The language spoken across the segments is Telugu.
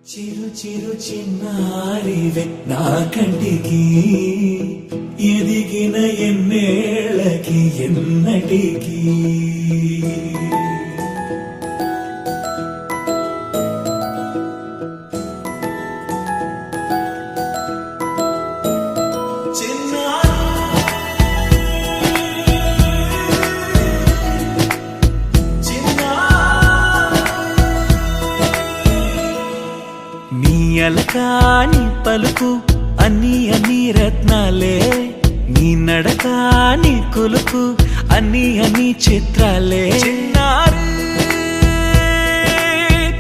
చిరు చిరు చిన్నారివే నా కంటికి ఎదిగిన ఎన్నేళ్ళకి ఎన్నటికి అలకాని పలుకు అన్ని రత్నాలే నీ నడకాని కొలుకు అన్ని చిత్రాలే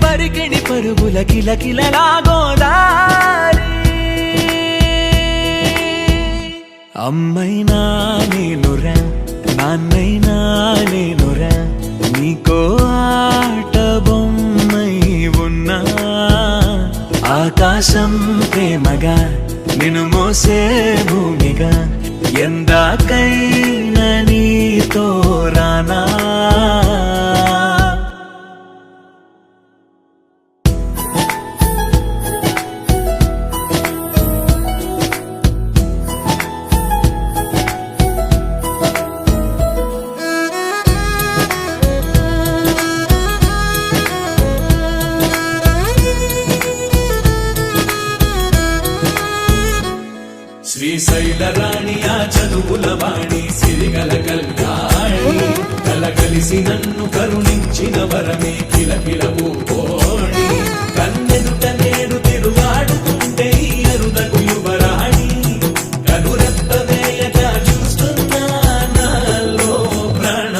పరికిణి పరుగుల కిలకిలలాగోదారి అమ్మైనా నేనురా నాన్నైనా నేనురా నీకో ఆట బొమ్మై ఉన్నా ఆకాశం ప్రేమగా నిన్ను మోసే భూమిగా ఎందాకైనా నీతో రానా శ్రీశైల రాణి ఆ చదువుల వాణి సిరిగల కల్యాణి కలగలిసి నన్ను కరుణించిన వరమే కిలకిల ఊపోణి కన్నెదుట నేడు తిరుగాడుతుంటే అరుదకు యువరాణి కనురెప్ప వేయక చూస్తున్నా నాలో ప్రాణ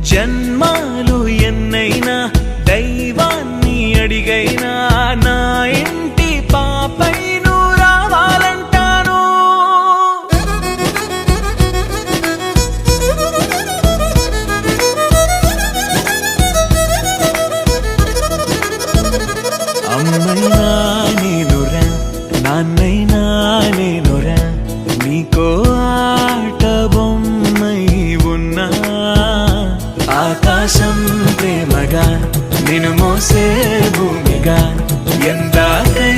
జన్మాలు ఎన్నైనా దైవాన్ని అడిగైనా నా ఇంటి పాపై నువ్వు రావాలంటాను అమ్మైనా నేనురా నాన్నైనా నేనురా నీకో ఆట బొమ్మై ఉన్నా ఆకాశం ప్రేమగా నిన్ను మోసే భూమిగా ఎందాకై